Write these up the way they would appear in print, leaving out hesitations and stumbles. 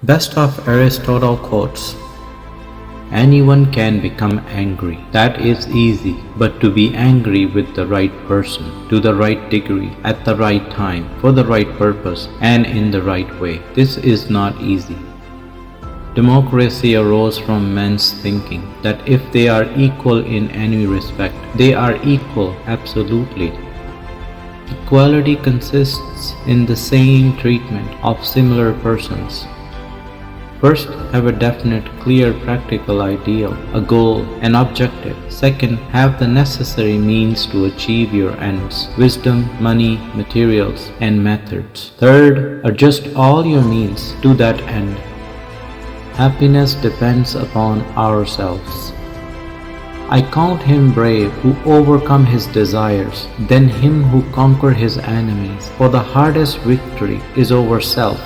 Best of Aristotle quotes. Anyone can become angry. That is easy. But to be angry with the right person, to the right degree, at the right time, for the right purpose, and in the right way, this is not easy. Democracy arose from men's thinking that if they are equal in any respect, they are equal absolutely. Equality consists in the same treatment of similar persons. First, have a definite, clear, practical ideal, a goal, an objective. Second, have the necessary means to achieve your ends, wisdom, money, materials, and methods. Third, adjust all your means to that end. Happiness depends upon ourselves. I count him brave who overcome his desires, than him who conquer his enemies, for the hardest victory is over self.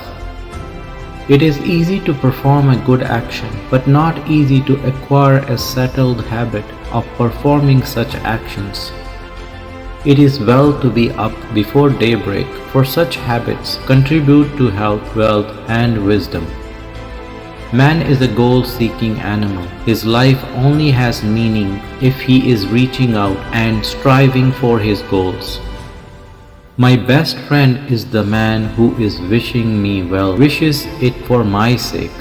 It is easy to perform a good action, but not easy to acquire a settled habit of performing such actions. It is well to be up before daybreak, for such habits contribute to health, wealth, and wisdom. Man is a goal-seeking animal. His life only has meaning if he is reaching out and striving for his goals. My best friend is the man who is wishing me well, wishes it for my sake.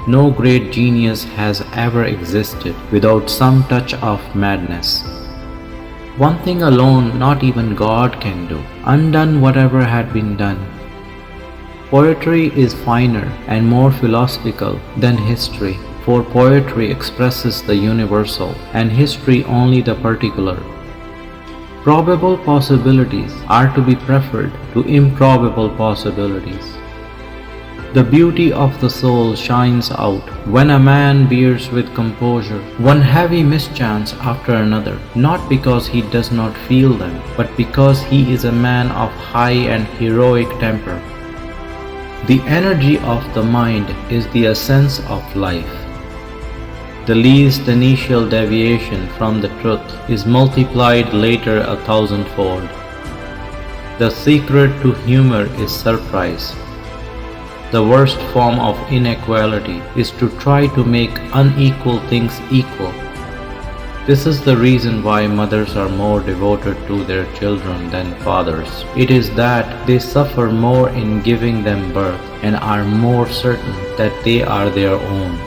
No great genius has ever existed without some touch of madness. One thing alone not even God can do, undone whatever had been done. Poetry is finer and more philosophical than history, for poetry expresses the universal and history only the particular. Probable possibilities are to be preferred to improbable possibilities. The beauty of the soul shines out when a man bears with composure one heavy mischance after another, not because he does not feel them, but because he is a man of high and heroic temper. The energy of the mind is the essence of life. The least initial deviation from the truth is multiplied later 1,000-fold. The secret to humor is surprise. The worst form of inequality is to try to make unequal things equal. This is the reason why mothers are more devoted to their children than fathers. It is that they suffer more in giving them birth and are more certain that they are their own.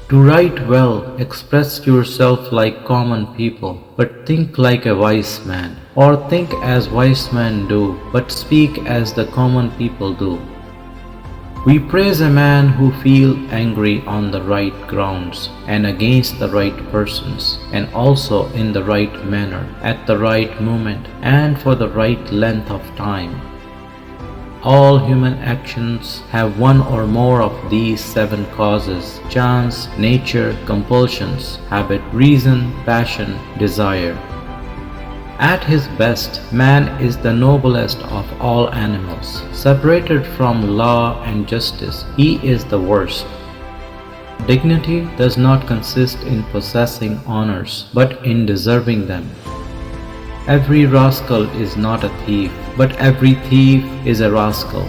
To write well, express yourself like common people, but think like a wise man, or think as wise men do, but speak as the common people do. We praise a man who feels angry on the right grounds and against the right persons, and also in the right manner, at the right moment, and for the right length of time. All human actions have one or more of these 7 causes: chance, nature, compulsions, habit, reason, passion, desire. At his best, man is the noblest of all animals. Separated from law and justice, he is the worst. Dignity does not consist in possessing honors, but in deserving them. Every rascal is not a thief, but every thief is a rascal.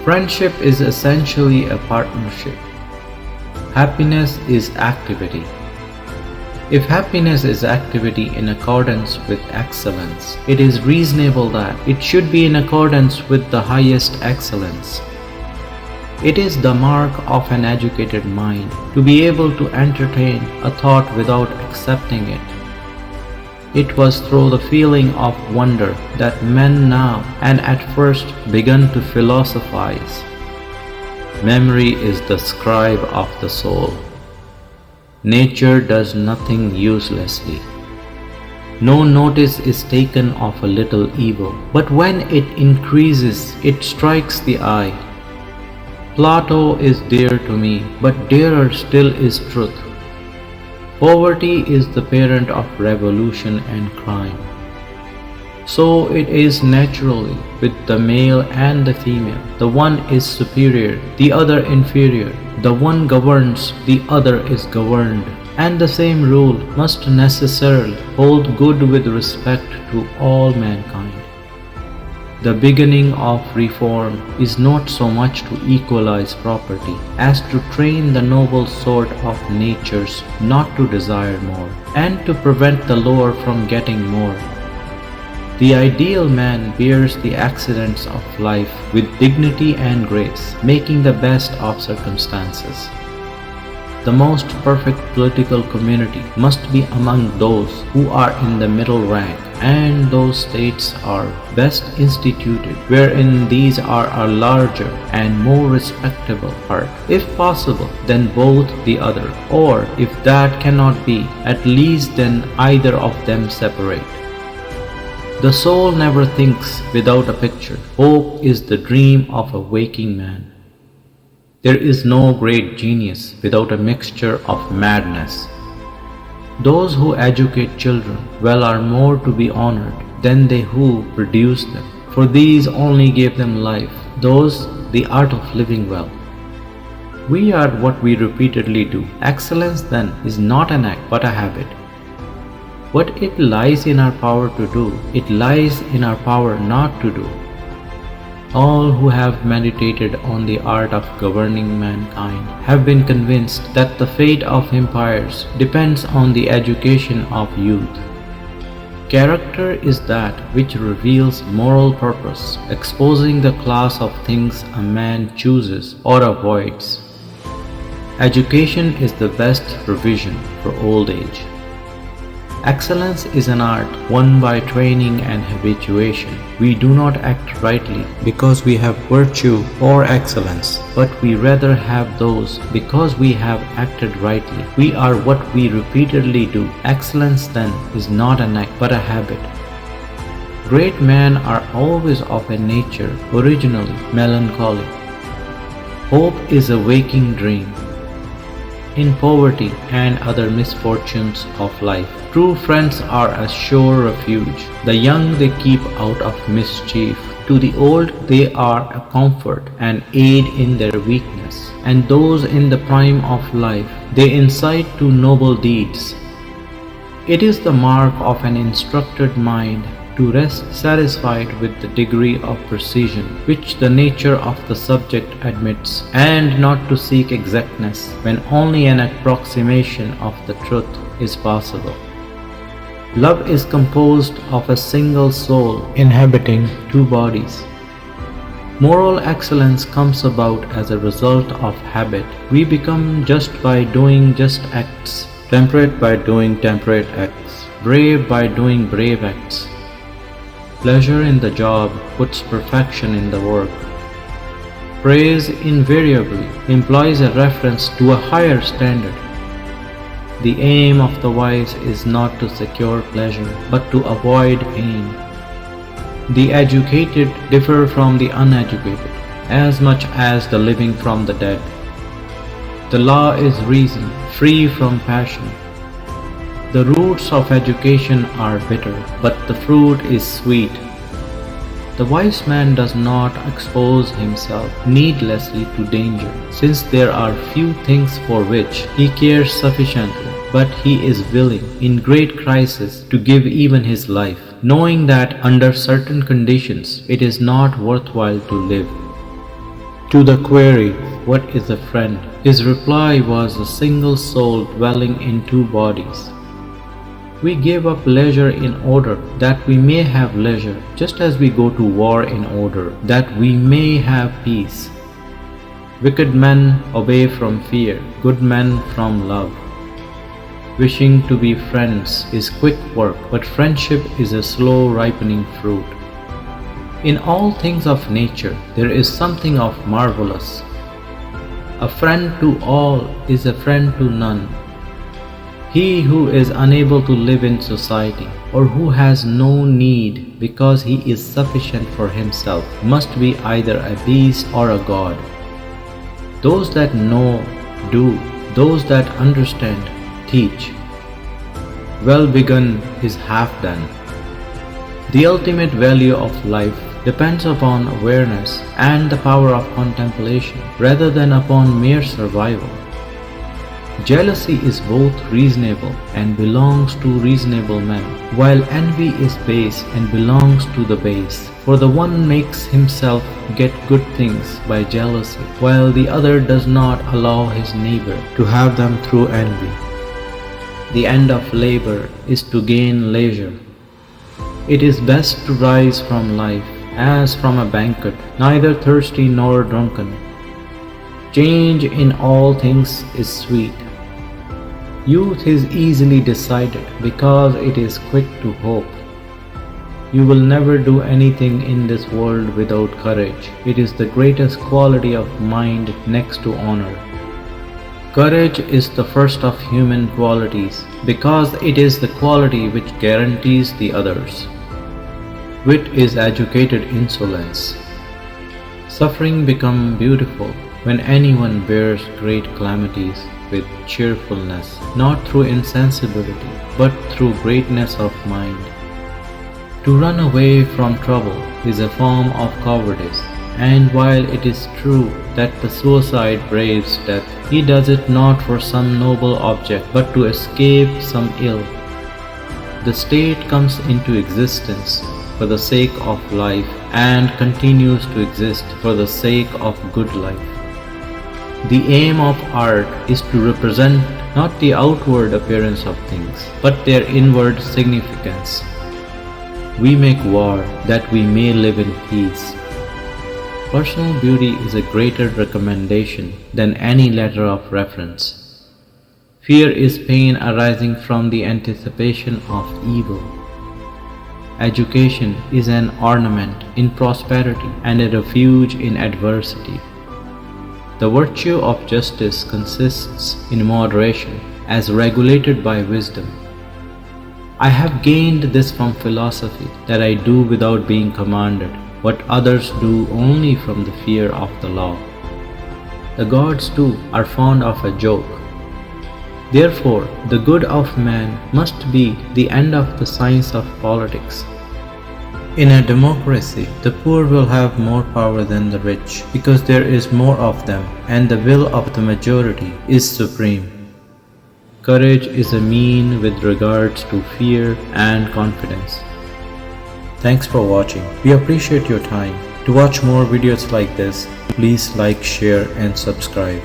Friendship is essentially a partnership. Happiness is activity. If happiness is activity in accordance with excellence, it is reasonable that it should be in accordance with the highest excellence. It is the mark of an educated mind to be able to entertain a thought without accepting it. It was through the feeling of wonder that men now and at first began to philosophize. Memory is the scribe of the soul. Nature does nothing uselessly. No notice is taken of a little evil, but when it increases, it strikes the eye. Plato is dear to me, but dearer still is truth. Poverty is the parent of revolution and crime. So it is naturally with the male and the female. The one is superior, the other inferior. The one governs, the other is governed. And the same rule must necessarily hold good with respect to all mankind. The beginning of reform is not so much to equalize property as to train the noble sort of natures not to desire more, and to prevent the lower from getting more. The ideal man bears the accidents of life with dignity and grace, making the best of circumstances. The most perfect political community must be among those who are in the middle rank, and those states are best instituted wherein these are a larger and more respectable part, if possible, than both the other, or if that cannot be, at least then either of them separate. The soul never thinks without a picture. Hope is the dream of a waking man. There is no great genius without a mixture of madness. Those who educate children well are more to be honored than they who produce them, for these only gave them life, those the art of living well. We are what we repeatedly do. Excellence then is not an act but a habit. What it lies in our power to do, it lies in our power not to do. All who have meditated on the art of governing mankind have been convinced that the fate of empires depends on the education of youth. Character is that which reveals moral purpose, exposing the class of things a man chooses or avoids. Education is the best provision for old age. Excellence is an art won by training and habituation. We do not act rightly because we have virtue or excellence, but we rather have those because we have acted rightly. We are what we repeatedly do. Excellence then is not an act but a habit. Great men are always of a nature originally melancholy. Hope is a waking dream. In poverty and other misfortunes of life, true friends are a sure refuge. The young they keep out of mischief. To the old they are a comfort and aid in their weakness. And those in the prime of life they incite to noble deeds. It is the mark of an instructed mind to rest satisfied with the degree of precision which the nature of the subject admits, and not to seek exactness when only an approximation of the truth is possible. Love is composed of a single soul inhabiting two bodies. Moral excellence comes about as a result of habit. We become just by doing just acts, temperate by doing temperate acts, brave by doing brave acts. Pleasure in the job puts perfection in the work. Praise invariably implies a reference to a higher standard. The aim of the wise is not to secure pleasure, but to avoid pain. The educated differ from the uneducated, as much as the living from the dead. The law is reason, free from passion. The roots of education are bitter, but the fruit is sweet. The wise man does not expose himself needlessly to danger, since there are few things for which he cares sufficiently, but he is willing, in great crisis, to give even his life, knowing that under certain conditions it is not worthwhile to live. To the query, "What is a friend?" his reply was a single soul dwelling in two bodies. We give up leisure in order that we may have leisure, just as we go to war in order that we may have peace. Wicked men obey from fear, good men from love. Wishing to be friends is quick work, but friendship is a slow ripening fruit. In all things of nature there is something of marvelous. A friend to all is a friend to none. He who is unable to live in society, or who has no need because he is sufficient for himself, must be either a beast or a god. Those that know, do; those that understand, teach. Well begun is half done. The ultimate value of life depends upon awareness and the power of contemplation, rather than upon mere survival. Jealousy is both reasonable and belongs to reasonable men, while envy is base and belongs to the base. For the one makes himself get good things by jealousy, while the other does not allow his neighbor to have them through envy. The end of labor is to gain leisure. It is best to rise from life as from a banquet, neither thirsty nor drunken. Change in all things is sweet. Youth is easily decided because it is quick to hope. You will never do anything in this world without courage. It is the greatest quality of mind next to honor. Courage is the first of human qualities because it is the quality which guarantees the others. Wit is educated insolence. Suffering becomes beautiful when anyone bears great calamities with cheerfulness, not through insensibility, but through greatness of mind. To run away from trouble is a form of cowardice, and while it is true that the suicide braves death, he does it not for some noble object, but to escape some ill. The state comes into existence for the sake of life and continues to exist for the sake of good life. The aim of art is to represent not the outward appearance of things, but their inward significance. We make war that we may live in peace. Personal beauty is a greater recommendation than any letter of reference. Fear is pain arising from the anticipation of evil. Education is an ornament in prosperity and a refuge in adversity. The virtue of justice consists in moderation, as regulated by wisdom. I have gained this from philosophy, that I do without being commanded what others do only from the fear of the law. The gods too are fond of a joke. Therefore, the good of man must be the end of the science of politics. In a democracy, the poor will have more power than the rich, because there is more of them, and the will of the majority is supreme. Courage is a mean with regards to fear and confidence. Thanks for watching. We appreciate your time. To watch more videos like this, please like, share, and subscribe.